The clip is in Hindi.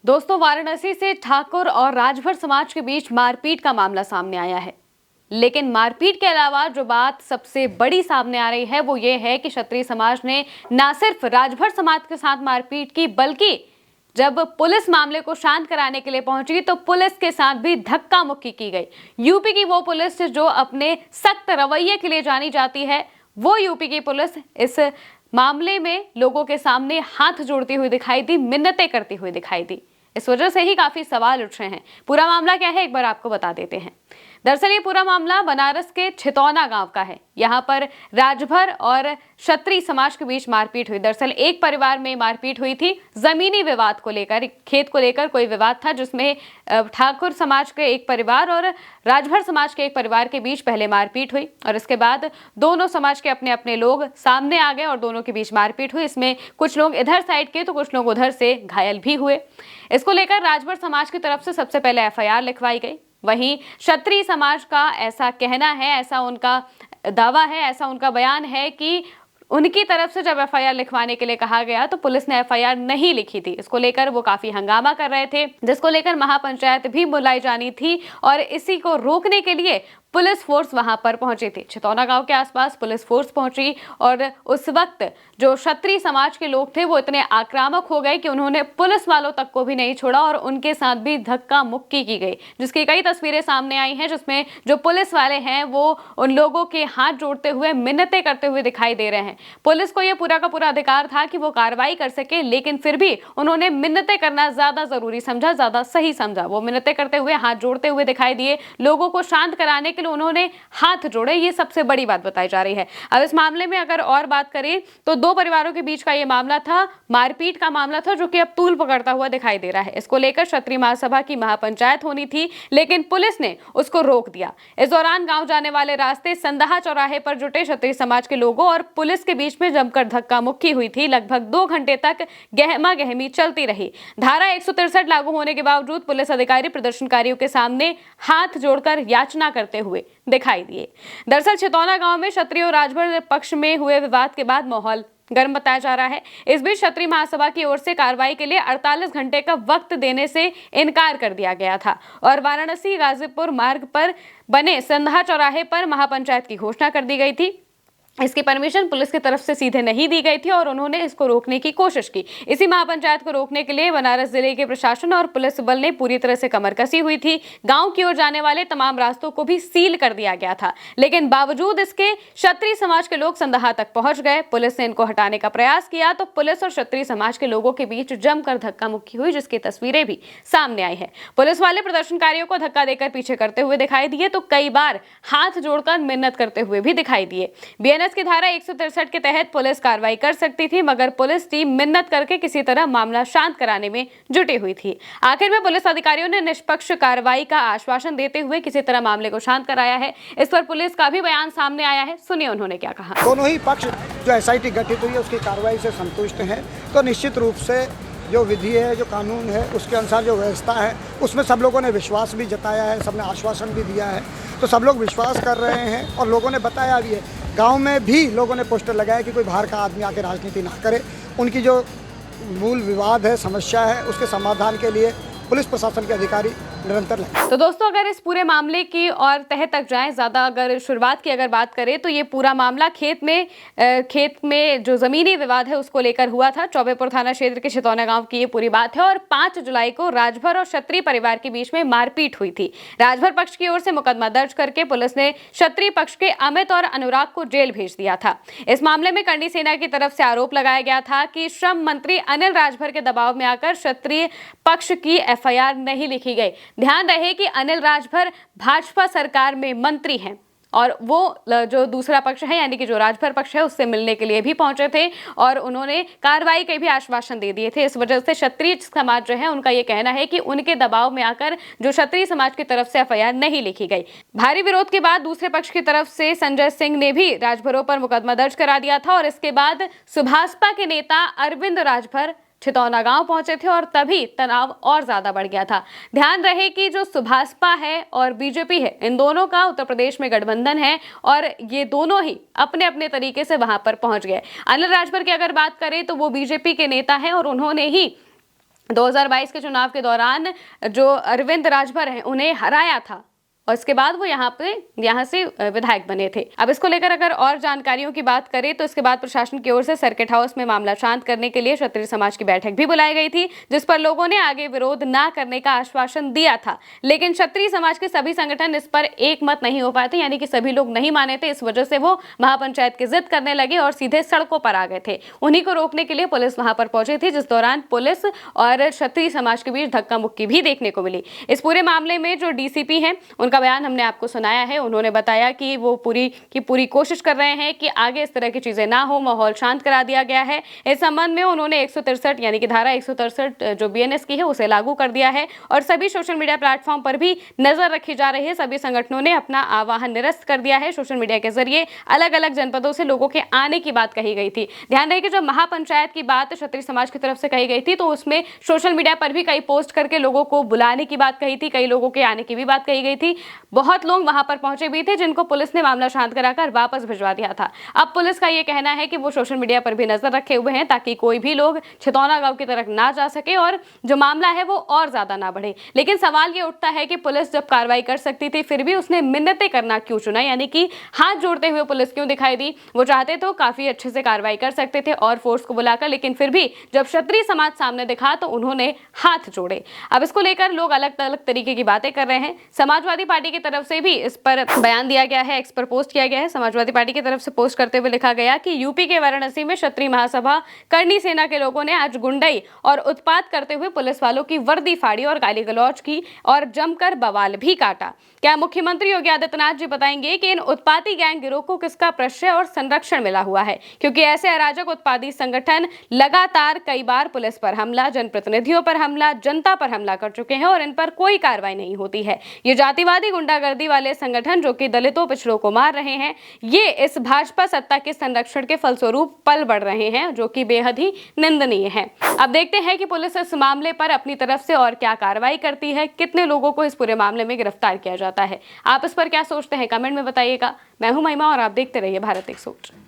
दोस्तों, वाराणसी से ठाकुर और राजभर समाज के बीच मारपीट का मामला सामने आया है। लेकिन मारपीट के अलावा जो बात सबसे बड़ी सामने आ रही है वो ये है कि क्षत्रिय समाज ने न सिर्फ राजभर समाज के साथ मारपीट की, बल्कि जब पुलिस मामले को शांत कराने के लिए पहुंची तो पुलिस के साथ भी धक्का मुक्की की गई। यूपी की वो पुलिस जो अपने सख्त रवैये के लिए जानी जाती है, वो यूपी की पुलिस इस मामले में लोगों के सामने हाथ जोड़ती हुई दिखाई दी, मिन्नतें करती हुई दिखाई दी। इस वजह से ही काफी सवाल उठ रहे हैं। पूरा मामला क्या है, एक बार आपको बता देते हैं। दरअसल ये पूरा मामला बनारस के छितौना गांव का है। यहाँ पर राजभर और क्षत्रिय समाज के बीच मारपीट हुई। दरअसल एक परिवार में मारपीट हुई थी, जमीनी विवाद को लेकर, खेत को लेकर कोई विवाद था, जिसमें ठाकुर समाज के एक परिवार और राजभर समाज के एक परिवार के बीच पहले मारपीट हुई और इसके बाद दोनों समाज के अपने अपने लोग सामने आ गए और दोनों के बीच मारपीट हुई। इसमें कुछ लोग इधर साइड के तो कुछ लोग उधर से घायल भी हुए। इसको लेकर राजभर समाज की तरफ से सबसे पहले एफआईआर लिखवाई गई। वहीं क्षत्रिय समाज का ऐसा कहना है, ऐसा उनका दावा है, ऐसा उनका बयान है कि उनकी तरफ से जब एफआईआर लिखवाने के लिए कहा गया तो पुलिस ने एफआईआर नहीं लिखी थी। इसको लेकर वो काफी हंगामा कर रहे थे, जिसको लेकर महापंचायत भी बुलाई जानी थी और इसी को रोकने के लिए पुलिस फोर्स वहां पर पहुंची थी। छितौना गांव के आसपास पुलिस फोर्स पहुंची और उस वक्त जो क्षत्रिय समाज के लोग थे वो इतने आक्रामक हो गए कि उन्होंने पुलिस वालों तक को भी नहीं छोड़ा और उनके साथ भी धक्का मुक्की की गई, जिसकी कई तस्वीरें सामने आई हैं, जिसमें जो पुलिस वाले हैं वो उन लोगों के हाथ जोड़ते हुए, मिन्नतें करते हुए दिखाई दे रहे हैं। पुलिस को यह पूरा का पूरा अधिकार था कि वो कार्रवाई कर सके, लेकिन फिर भी उन्होंने मिन्नतें करना ज्यादा जरूरी समझा, ज्यादा सही समझा। वो मिन्नतें करते हुए, हाथ जोड़ते हुए दिखाई दिए। लोगों को शांत कराने के उन्होंने हाथ जोड़े, ये सबसे बड़ी बात बताई जा रही है। अब इस मामले में अगर और बात करें तो दो परिवारों के बीच का ये मामला था, मारपीट का मामला था, जो कि अब तूल पकड़ता हुआ दिखाई दे रहा है। इसको लेकर क्षत्रिय महासभा की महापंचायत होनी थी, लेकिन पुलिस ने उसको रोक दिया। इस दौरान गांव जाने वाले रास्ते संदहा चौराहे पर जुटे क्षत्रिय समाज के लोगों और पुलिस के बीच में जमकर धक्का मुक्की हुई थी। लगभग 2 घंटे तक गहमा गहमी चलती रही। धारा 163 लागू होने के बावजूद पुलिस अधिकारी प्रदर्शनकारियों के सामने हाथ जोड़कर याचना करते हुए दिखाई दिए। दरअसल छितौना गांव में क्षत्रिय और राजभर पक्ष में हुए विवाद के बाद माहौल गर्म बताया जा रहा है। इस बीच क्षत्रिय महासभा की ओर से कार्रवाई के लिए 48 घंटे का वक्त देने से इनकार कर दिया गया था और वाराणसी गाजीपुर मार्ग पर बने संदहा चौराहे पर महापंचायत की घोषणा कर दी गई थी। इसकी परमिशन पुलिस की तरफ से सीधे नहीं दी गई थी और उन्होंने इसको रोकने की कोशिश की। इसी महापंचायत को रोकने के लिए बनारस जिले के प्रशासन और पुलिस बल ने पूरी तरह से कमर कसी हुई थी। गांव की ओर जाने वाले तमाम रास्तों को भी सील कर दिया गया था, लेकिन बावजूद इसके क्षत्रिय समाज के लोग संदहा तक पहुंच गए। पुलिस ने इनको हटाने का प्रयास किया तो पुलिस और क्षत्रिय समाज के लोगों के बीच जमकर धक्का मुक्की हुई, जिसकी तस्वीरें भी सामने आई है। पुलिस वाले प्रदर्शनकारियों को धक्का देकर पीछे करते हुए दिखाई दिए तो कई बार हाथ जोड़कर मिन्नत करते हुए भी दिखाई दिए। की धारा 163 के तहत पुलिस कार्रवाई कर सकती थी, मगर पुलिस टीम मिन्नत करके किसी तरह मामला शांत कराने में जुटी हुई थी। आखिर में पुलिस अधिकारियों ने निष्पक्ष कार्रवाई का आश्वासन देते हुए किसी तरह मामले को शांत कराया है। इस पर पुलिस का भी बयान सामने आया है, सुनिए उन्होंने क्या कहा। दोनों ही पक्ष जो एसआईटी गठित हुई है उसकी कार्रवाई से संतुष्ट हैं, तो निश्चित रूप से जो विधि है, जो कानून है, उसके अनुसार जो व्यवस्था है उसमें सब लोगों ने विश्वास भी जताया है, सबने आश्वासन भी दिया है, तो सब लोग विश्वास कर रहे हैं और लोगों ने बताया भी है। गांव में भी लोगों ने पोस्टर लगाया कि कोई बाहर का आदमी आके राजनीति ना करे। उनकी जो मूल विवाद है, समस्या है, उसके समाधान के लिए पुलिस प्रशासन के अधिकारी निरंतर लगे। तो दोस्तों, अगर इस पूरे मामले की और तह तक जाएं, ज्यादा अगर शुरुआत की अगर बात करें तो ये पूरा मामला खेत में जो जमीनी विवाद है उसको लेकर हुआ था। चौबेपुर थाना क्षेत्र के छितौना गांव की ये पूरी बात है और 5 जुलाई को राजभर और क्षत्रिय परिवार के बीच में मारपीट हुई थी। राजभर पक्ष की ओर से मुकदमा दर्ज करके पुलिस ने क्षत्रिय पक्ष के अमित और अनुराग को जेल भेज दिया था। इस मामले में करणी सेना की तरफ से आरोप लगाया गया था कि श्रम मंत्री अनिल राजभर के दबाव में आकर क्षत्रिय पक्ष की एफआईआर नहीं लिखी गई। ध्यान रहे कि अनिल राजभर भाजपा सरकार में मंत्री हैं और वो जो दूसरा पक्ष है, यानी कि जो राजभर पक्ष है, उससे मिलने के लिए भी पहुंचे थे और उन्होंने कार्रवाई के भी आश्वासन दे दिए थे। इस वजह से क्षत्रिय समाज जो है उनका ये कहना है कि उनके दबाव में आकर जो क्षत्रिय समाज की तरफ से एफआईआर नहीं लिखी गई। भारी विरोध के बाद दूसरे पक्ष की तरफ से संजय सिंह ने भी राजभरों पर मुकदमा दर्ज करा दिया था और इसके बाद सुभाषपा के नेता अरविंद राजभर छितौना गांव पहुंचे थे और तभी तनाव और ज्यादा बढ़ गया था। ध्यान रहे कि जो सुभाषपा है और बीजेपी है, इन दोनों का उत्तर प्रदेश में गठबंधन है और ये दोनों ही अपने अपने तरीके से वहां पर पहुंच गए। अनिल राजभर की अगर बात करें तो वो बीजेपी के नेता हैं और उन्होंने ही 2022 के चुनाव के दौरान जो अरविंद राजभर हैं उन्हें हराया था और इसके बाद वो यहाँ से विधायक बने थे। अब इसको लेकर अगर और जानकारियों की बात करें तो इसके बाद प्रशासन की ओर से सर्किट हाउस में मामला शांत करने के लिए क्षत्रिय समाज की बैठक भी बुलाई गई थी, जिस पर लोगों ने आगे विरोध न करने का आश्वासन दिया था। लेकिन क्षत्रिय समाज के सभी संगठन इस पर एक मत नहीं हो पाए थे, यानी कि सभी लोग नहीं माने थे। इस वजह से वो महापंचायत की जिद करने लगे और सीधे सड़कों पर आ गए थे। उन्हीं को रोकने के लिए पुलिस वहां पर पहुंची थी, जिस दौरान पुलिस और क्षत्रिय समाज के बीच धक्का मुक्की भी देखने को मिली। इस पूरे मामले में जो डीसीपी हैं उनका बयान हमने आपको सुनाया है। उन्होंने बताया कि वो पूरी कोशिश कर रहे हैं कि आगे इस तरह की चीजें ना हो, माहौल शांत करा दिया गया है। इस संबंध में उन्होंने 163 यानी कि धारा 163 जो बीएनएस की है उसे लागू कर दिया है और सभी सोशल मीडिया प्लेटफॉर्म पर भी नजर रखी जा रही है। सभी संगठनों ने अपना आह्वान निरस्त कर दिया है। सोशल मीडिया के जरिए अलग अलग जनपदों से लोगों के आने की बात कही गई थी। ध्यान रहे कि जब महापंचायत की बात क्षत्रिय समाज की तरफ से कही गई थी तो उसमें सोशल मीडिया पर भी कई पोस्ट करके लोगों को बुलाने की बात कही थी, कई लोगों के आने की भी बात कही गई थी। बहुत लोग वहां पर पहुंचे भी थे जिनको पुलिस ने मामला शांत कराकर वापस भिजवा दिया था। अब पुलिस का यह कहना है कि वो सोशल मीडिया पर भी नजर रखे हुए हैं ताकि कोई भी लोग छितौना गांव की तरफ ना जा सके और जो मामला है वो और ज्यादा ना बढ़े। लेकिन सवाल ये उठता है कि पुलिस जब कार्रवाई कर सकती थी फिर भी उसने मिन्नतें करना क्यों चुना, यानी कि हाथ जोड़ते हुए पुलिस क्यों दिखाई दी। वो चाहते तो काफी अच्छे से कार्रवाई कर सकते थे और फोर्स को बुलाकर, लेकिन फिर भी जब क्षत्रिय समाज सामने दिखा तो उन्होंने हाथ जोड़े। अब इसको लेकर लोग अलग अलग तरीके की बातें कर रहे हैं। समाजवादी पार्टी की तरफ से भी इस पर बयान दिया गया है, एक्स पर पोस्ट किया गया है। समाजवादी पार्टी की तरफ से पोस्ट करते हुए लिखा गया कि यूपी के वाराणसी में क्षत्रिय महासभा करनी सेना के लोगों ने आज गुंडई और उत्पात करते हुए पुलिस वालों की वर्दी फाड़ी और गाली गलौज की और जमकर बवाल भी काटा। क्या मुख्यमंत्री योगी आदित्यनाथ जी बताएंगे कि इन उत्पाती गैंग गिरोह को किसका प्रश्रय और संरक्षण मिला हुआ है, क्योंकि ऐसे अराजक उत्पादी संगठन लगातार कई बार पुलिस पर हमला, जनप्रतिनिधियों पर हमला, जनता पर हमला कर चुके हैं और इन पर कोई कार्रवाई नहीं होती है। ये जातिवादी गुंडागर्दी वाले संगठन जो कि दलितों पिछड़ों को मार रहे हैं, ये इस भाजपा सत्ता के संरक्षण के फलस्वरूप पल बढ़ रहे हैं, जो कि बेहद ही निंदनीय है। अब देखते हैं कि पुलिस इस मामले पर अपनी तरफ से और क्या कार्रवाई करती है, कितने लोगों को इस पूरे मामले में गिरफ्तार किया जाता है। आप इस पर क्या सोचते हैं, कमेंट में बताइएगा। मैं हूं महिमा और आप देखते रहिए भारत 108।